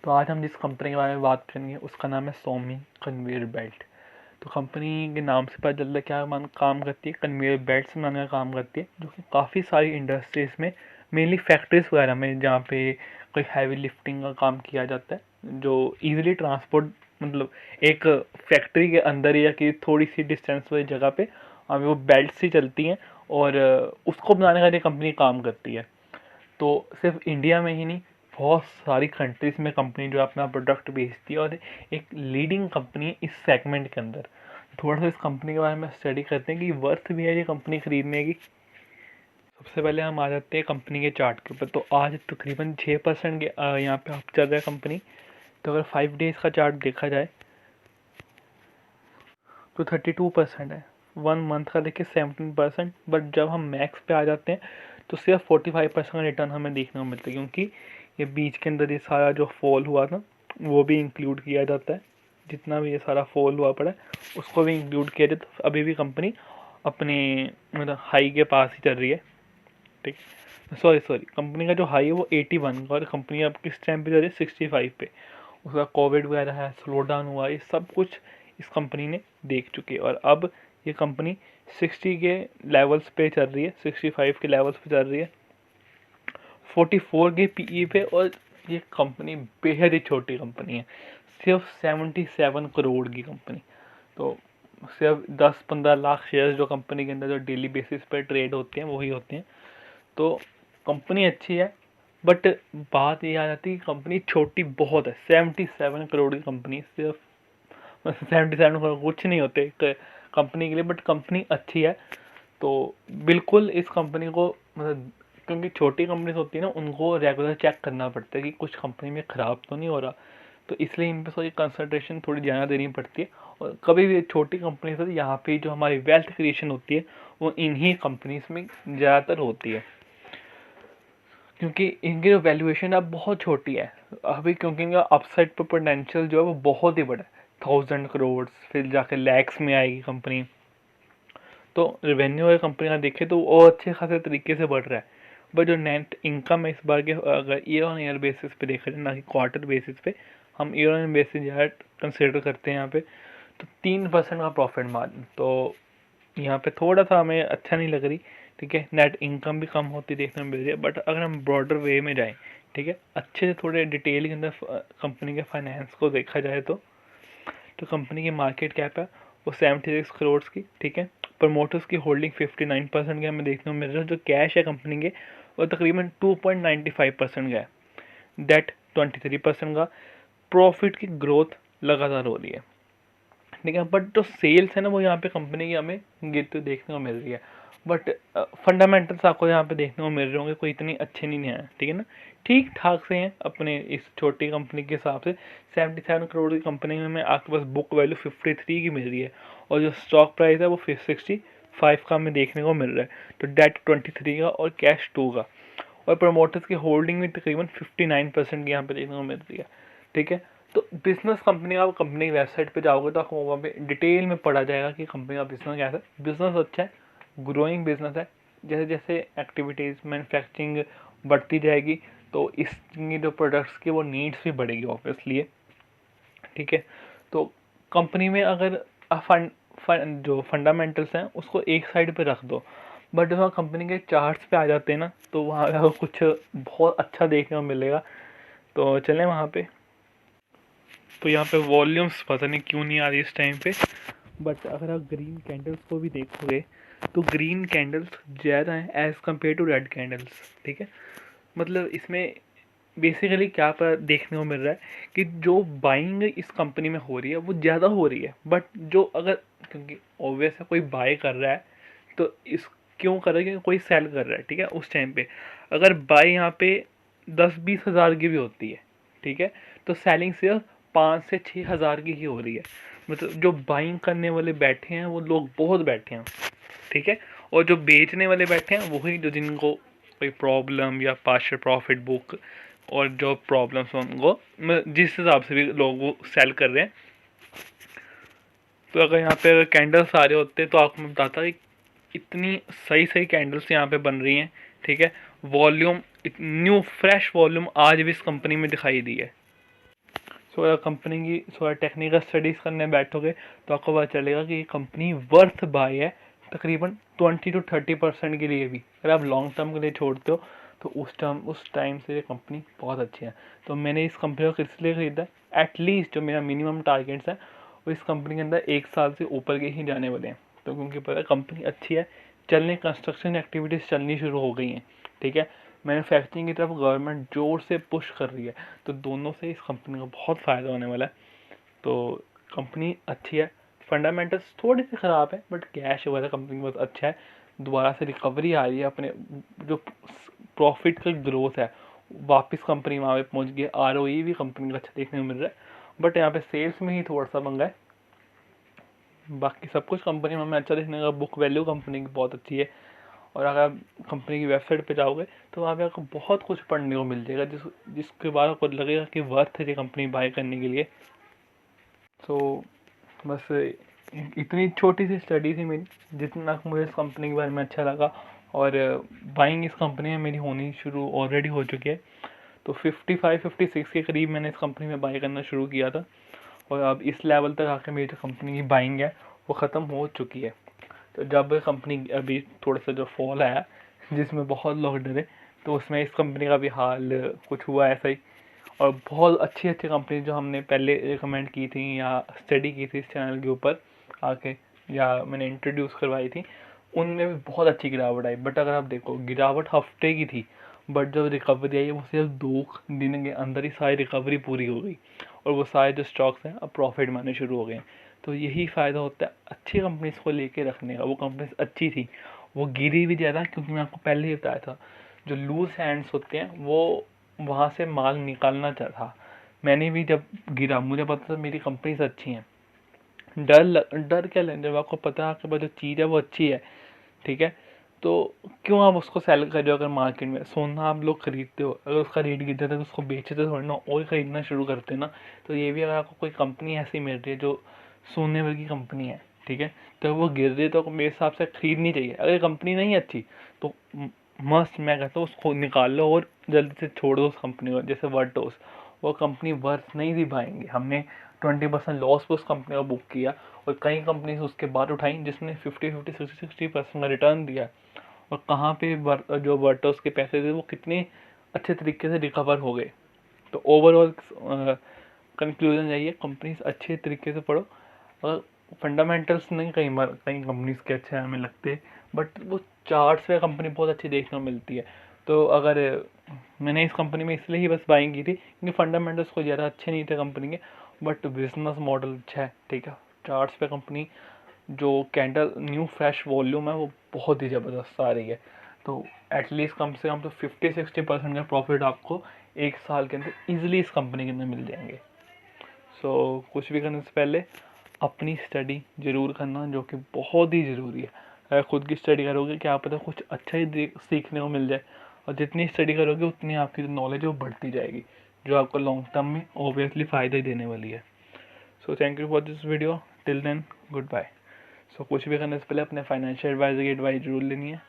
तो आज हम जिस कंपनी के बारे में बात करेंगे उसका नाम है सोमी कन्वेयर बेल्ट। तो कंपनी के नाम से पता चलता है क्या काम करती है, कन्वेयर बेल्ट बनाने का काम करती है, जो कि काफ़ी सारी इंडस्ट्रीज़ में, मेनली फैक्ट्रीज वगैरह में, जहाँ पे कोई हैवी लिफ्टिंग का काम किया जाता है, जो इजीली ट्रांसपोर्ट, मतलब एक फैक्ट्री के अंदर या कि थोड़ी सी डिस्टेंस वाली जगह पे हमें वो बेल्ट ही चलती हैं, और उसको बनाने का ये कंपनी काम करती है। तो सिर्फ इंडिया में ही नहीं, बहुत सारी कंट्रीज़ में कंपनी जो अपना प्रोडक्ट बेचती है, और एक लीडिंग कंपनी है इस सेगमेंट के अंदर। थोड़ा सा इस कंपनी के बारे में स्टडी करते हैं कि वर्थ भी है ये कंपनी खरीदने की। सबसे पहले हम आ जाते हैं कंपनी के चार्ट के ऊपर। तो आज तकरीबन 6% के यहाँ पे अप चल रहा है कंपनी। तो अगर 5 डेज़ का चार्ट देखा जाए तो 32% है। 1 मंथ का देखिए 17%। बट जब हम मैक्स पे आ जाते हैं तो सिर्फ 45% का रिटर्न हमें देखने को मिलता है, क्योंकि ये बीच के अंदर ये सारा जो फॉल हुआ था वो भी इंक्लूड किया जाता है। जितना भी ये सारा फॉल हुआ पड़ा है उसको भी इंक्लूड किया जाता है। अभी भी कंपनी अपने मतलब हाई के पास ही चल रही है। ठीक, सॉरी कंपनी का जो हाई है वो 81 का, और कंपनी अब किस टाइम पे चल रही है 65 पे। उसका कोविड वगैरह है, स्लो डाउन हुआ, ये सब कुछ इस कंपनी ने देख चुकी है, और अब ये कंपनी 60 के लेवल्स पे चल रही है, 65 के लेवल्स पे चल रही है, 44 के पीई पे। और ये कंपनी बेहद ही छोटी कंपनी है, सिर्फ 77 करोड़ की कंपनी। तो सिर्फ 10-15 लाख शेयर्स जो कंपनी के अंदर जो डेली बेसिस पर ट्रेड होते हैं वही होते हैं। तो कंपनी अच्छी है, बट बात ये आ जाती है कि कंपनी छोटी बहुत है। 77 करोड़ की कंपनी, सिर्फ 77 करोड़ कुछ नहीं होते कंपनी के लिए, बट कंपनी अच्छी है। तो बिल्कुल इस कंपनी को, मतलब क्योंकि छोटी कंपनीज होती है ना, उनको रेगुलर चेक करना पड़ता है कि कुछ कंपनी में ख़राब तो नहीं हो रहा। तो इसलिए इन पर थोड़ी कंसंट्रेशन थोड़ी ज़्यादा देनी पड़ती है। और कभी भी छोटी कंपनी से यहाँ पे जो हमारी वेल्थ क्रिएशन होती है वो इन्हीं कंपनीज में ज़्यादातर होती है, क्योंकि इनकी जो वैल्यूएशन अब बहुत छोटी है अभी, क्योंकि इनका अपसाइड पर पोटेंशियल जो है वो बहुत ही बड़ा है। 1000 करोड़ फिर जाके लैक्स में आएगी कंपनी। तो रेवेन्यू अगर कंपनी का देखें तो वो अच्छे खासे तरीके से बढ़ रहा है। बट जो नेट इनकम है इस बार के, अगर ईयर ऑन ईयर बेसिस पे देखा जाए ना कि क्वार्टर बेसिस पे, हम ईयर ऑन बेसिस ज़्यादा कंसिडर करते हैं यहाँ पे, तो 3% का प्रॉफिट मार्जिन। तो यहाँ पे थोड़ा सा हमें अच्छा नहीं लग रही। ठीक है, नेट इनकम भी कम होती देखने में मिल रही है। बट अगर हम ब्रॉडर वे में जाएं, ठीक है, अच्छे से थोड़े डिटेल के अंदर कंपनी के फाइनेंस को देखा जाए तो कंपनी की मार्केट कैप है वो 76 करोड़ की। ठीक है, प्रमोटर्स की होल्डिंग 59% के हमें देखने को मिल रहा है। जो कैश है कंपनी के वो तकरीबन 2.95% का है। डेट 23% का। प्रॉफिट की ग्रोथ लगातार हो रही है। ठीक है, बट जो सेल्स है ना वो यहाँ पे कंपनी की हमें गिरते देखने को मिल रही है। बट फंडामेंटल्स आपको यहाँ पे देखने को मिल रहे होंगे, कोई इतनी अच्छे नहीं है। ठीक है ना, ठीक ठाक से हैं अपने इस छोटी कंपनी के हिसाब से। 77 करोड़ की कंपनी में हमें आपके पास बुक वैल्यू 53 की मिल रही है, और जो स्टॉक प्राइस है वो 65 का हमें देखने को मिल रहा है। तो डेट 23 का और कैश 2 का। और प्रमोटर्स की होल्डिंग भी तकरीबन 59% की यहाँ पे देखने को मिल रही है। ठीक है, तो बिजनेस कंपनी का, कंपनी की वेबसाइट पे जाओगे तो आपको वहाँ पे डिटेल में पढ़ा जाएगा कि कंपनी का बिजनेस कैसा है। बिजनेस अच्छा है, ग्रोइंग बिजनेस है। जैसे जैसे एक्टिविटीज़ मैन्युफैक्चरिंग बढ़ती जाएगी तो इसकी जो प्रोडक्ट्स की वो नीड्स भी बढ़ेगी ऑब्वियसली। ठीक है, तो कंपनी में अगर जो फंडामेंटल्स हैं उसको एक साइड पे रख दो, बट जब आप कंपनी के चार्ट्स पे आ जाते हैं ना तो वहाँ पे आपको कुछ बहुत अच्छा देखने को मिलेगा। तो चलें वहाँ पे। तो यहाँ पे वॉल्यूम्स पता नहीं क्यों नहीं आ रही इस टाइम पे, बट अगर आप ग्रीन कैंडल्स को भी देखोगे तो ग्रीन कैंडल्स ज़्यादा हैं as compared to red candles. ठीक है, मतलब इसमें बेसिकली क्या पर देखने को मिल रहा है कि जो बाइंग इस कंपनी में हो रही है वो ज़्यादा हो रही है। बट जो अगर, क्योंकि ऑब्वियस है कोई बाय कर रहा है तो इस क्यों कर रहा है, क्योंकि कोई सेल कर रहा है। ठीक है, उस टाइम पे अगर बाय यहाँ पे 10-20 हज़ार की भी होती है, ठीक है, तो सेलिंग सिर्फ 5 से 6 हज़ार की ही हो रही है। मतलब जो बाइंग करने वाले बैठे हैं वो लोग बहुत बैठे हैं। ठीक है, और जो बेचने वाले बैठे हैं वही जो जिनको कोई प्रॉब्लम या पार्शियल प्रॉफिट बुक और जो प्रॉब्लम्स उनको जिस हिसाब से भी लोग वो सेल कर रहे हैं। तो अगर यहाँ पे अगर कैंडल्स आ रहे होते तो आपको मैं बताता कि इतनी सही सही कैंडल्स यहाँ पे बन रही हैं। ठीक है, वॉल्यूम न्यू फ्रेश वॉल्यूम आज भी इस कंपनी में दिखाई दी है। सो अगर कंपनी की थोड़ा टेक्निकल स्टडीज़ करने बैठोगे तो आपको पता चलेगा कि ये कंपनी वर्थ बाय है तकरीबन 20 to 30% के लिए भी। अगर आप लॉन्ग टर्म के लिए छोड़ते हो तो उस टाइम से ये कंपनी बहुत अच्छी है। तो मैंने इस कंपनी को इसलिए ख़रीदा, एटलीस्ट जो मेरा मिनिमम टारगेट्स है वो इस कंपनी के अंदर 1 साल से ऊपर के ही जाने वाले हैं। तो क्योंकि पता है कंपनी अच्छी है, चलने कंस्ट्रक्शन एक्टिविटीज़ चलनी शुरू हो गई हैं, ठीक है। मैन्युफैक्चरिंग की तरफ गवर्नमेंट जोर से पुश कर रही है, तो दोनों से इस कंपनी को बहुत फ़ायदा होने वाला है। तो कंपनी अच्छी है, फंडामेंटल्स थोड़ी सी ख़राब है बट कैश वगैरह कंपनी बहुत अच्छा है, दोबारा से रिकवरी आ रही है, अपने जो प्रॉफिट का ग्रोथ है वापस कंपनी वहाँ पे पहुँच गई। ROE भी कंपनी का अच्छा देखने को मिल रहा है, बट यहाँ पे सेल्स में ही थोड़ा सा पंगा है। बाकी सब कुछ कंपनी में हमें अच्छा देखने का, बुक वैल्यू कंपनी की बहुत अच्छी है। और अगर आप कंपनी की वेबसाइट पे जाओगे तो वहाँ पे आपको बहुत कुछ पढ़ने को मिल जाएगा जिसके बाद आपको लगेगा कि वर्थ है ये कंपनी बाय करने के लिए। तो बस इतनी छोटी सी स्टडी थी मेरी, जितना मुझे इस कंपनी के बारे में अच्छा लगा। और बाइंग इस कंपनी में मेरी होनी शुरू ऑलरेडी हो चुकी है। तो 55-56 के करीब मैंने इस कंपनी में बाई करना शुरू किया था, और अब इस लेवल तक आके मेरी जो कंपनी की बाइंग है वो ख़त्म हो चुकी है। तो जब कंपनी अभी थोड़ा सा जो फॉल आया जिसमें बहुत लोग डरे, तो उसमें इस कंपनी का भी हाल कुछ हुआ ऐसा ही। और बहुत अच्छी अच्छी कंपनी जो हमने पहले रिकमेंड की थी या स्टडी की थी इस चैनल के ऊपर आके, या मैंने इंट्रोड्यूस करवाई थी, उनमें भी बहुत अच्छी गिरावट आई। बट अगर आप देखो गिरावट हफ्ते की थी, बट जब रिकवरी आई वो सिर्फ 2 दिन के अंदर ही सारी रिकवरी पूरी हो गई, और वो सारे जो स्टॉक्स हैं अब प्रॉफिट में आने शुरू हो गए। तो यही फ़ायदा होता है अच्छी कंपनीज को लेके रखने का। वो कंपनीज अच्छी थी, वो गिरी भी ज़्यादा, क्योंकि मैं आपको पहले ही बताया था जो लूज हैंड्स होते हैं वो वहाँ से माल निकालना था। मैंने भी जब गिरा मुझे पता था मेरी कंपनीज अच्छी हैं, डर क्या लें जब आपको पता है आपके पास जो चीज़ है वो अच्छी है, ठीक है। तो क्यों आप उसको सेल कर रहे हो? अगर मार्केट में सोना आप लोग खरीदते हो, अगर उसका रेट गिर जाता है तो उसको बेचते थोड़ी ना, और ख़रीदना शुरू करते ना। तो ये भी अगर आपको कोई कंपनी ऐसी मिल रही है जो सोने वर्गी कंपनी है, ठीक है, तो वो गिर रही है तो मेरे हिसाब से खरीदनी चाहिए। अगर कंपनी नहीं अच्छी तो मस्त मैं कहता हूँ उसको निकाल लो और जल्दी से छोड़ दो उस कंपनी को। जैसे वर्टोस, वो कंपनी वर्थ नहीं थी पाएंगे, हमने 20% लॉस पे उस कंपनी का बुक किया, और कई कंपनीज उसके बाद उठाई जिसने 50-50 60-60% का रिटर्न दिया। और कहाँ पे जो वर्टर्स के पैसे थे वो कितने अच्छे तरीके से रिकवर हो गए। तो ओवरऑल कंक्लूजन यही है, कंपनीज अच्छे तरीके से पढ़ो। और फंडामेंटल्स नहीं कई कंपनीज के अच्छे हमें लगते हैं, बट वो चार्ट्स पे कंपनी बहुत अच्छी देखने को मिलती है। तो अगर मैंने इस कंपनी में इसलिए ही बस बाइंग की थी क्योंकि फंडामेंटल्स कोई ज़्यादा अच्छे नहीं थे कंपनी के, बट बिजनेस मॉडल अच्छा है, ठीक है। चार्ट्स पे कंपनी जो कैंडल न्यू फ्रेश वॉल्यूम है वो बहुत ही ज़बरदस्त आ रही है। तो एटलीस्ट कम से कम तो 50-60% का प्रॉफिट आपको 1 साल के अंदर ईजिली इस कंपनी के अंदर मिल जाएंगे। सो कुछ भी करने से पहले अपनी स्टडी ज़रूर करना, जो कि बहुत ही ज़रूरी है। अगर खुद की स्टडी करोगे क्या पता कुछ अच्छा ही सीखने को मिल जाए, और जितनी स्टडी करोगे उतनी आपकी जो नॉलेज है वो बढ़ती जाएगी, जो आपको लॉन्ग टर्म में ऑब्वियसली फ़ायदा ही देने वाली है। So thank you for this video, till then good bye. So कुछ भी करने से पहले अपने फाइनेंशियल एडवाइज़र की एडवाइस जरूर लेनी है।